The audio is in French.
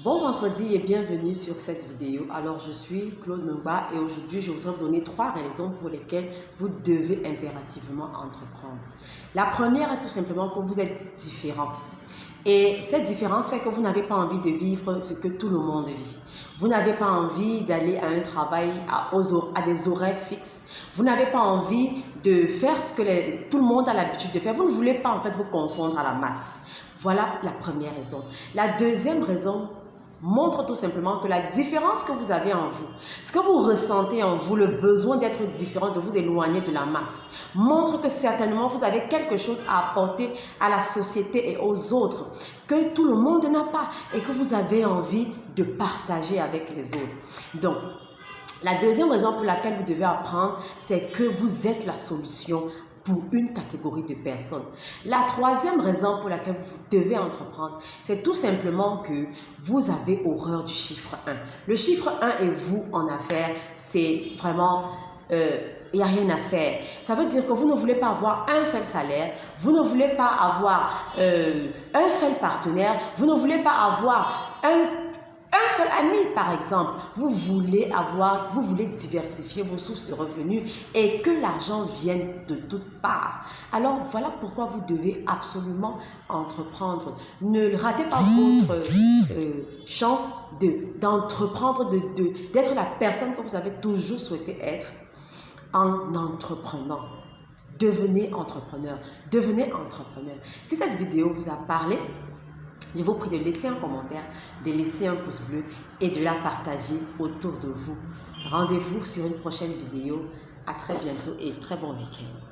Bon vendredi et bienvenue sur cette vidéo. Alors je suis Claude Mungba et aujourd'hui je voudrais vous donner 3 raisons pour lesquelles vous devez impérativement entreprendre. La première est tout simplement que vous êtes différent. Et cette différence fait que vous n'avez pas envie de vivre ce que tout le monde vit. Vous n'avez pas envie d'aller à un travail à des horaires fixes. Vous n'avez pas envie de faire ce que tout le monde a l'habitude de faire. Vous ne voulez pas en fait vous confondre à la masse. Voilà la première raison. La deuxième raison montre tout simplement que la différence que vous avez en vous, ce que vous ressentez en vous, le besoin d'être différent, de vous éloigner de la masse, montre que certainement vous avez quelque chose à apporter à la société et aux autres que tout le monde n'a pas et que vous avez envie de partager avec les autres. Donc, la deuxième raison pour laquelle vous devez apprendre, c'est que vous êtes la solution pour une catégorie de personnes. La troisième raison pour laquelle vous devez entreprendre, c'est tout simplement que vous avez horreur du chiffre 1. Le chiffre 1 et vous en affaires, c'est vraiment... il n'y a rien à faire. Ça veut dire que vous ne voulez pas avoir un seul salaire, vous ne voulez pas avoir un seul partenaire, vous ne voulez pas avoir un seul ami, par exemple. Vous voulez diversifier vos sources de revenus et que l'argent vienne de toutes parts. Alors, voilà pourquoi vous devez absolument entreprendre. Ne ratez pas votre chance d'entreprendre, d'être la personne que vous avez toujours souhaité être en entreprenant. Devenez entrepreneur. Devenez entrepreneur. Si cette vidéo vous a parlé, je vous prie de laisser un commentaire, de laisser un pouce bleu et de la partager autour de vous. Rendez-vous sur une prochaine vidéo. À très bientôt et très bon week-end.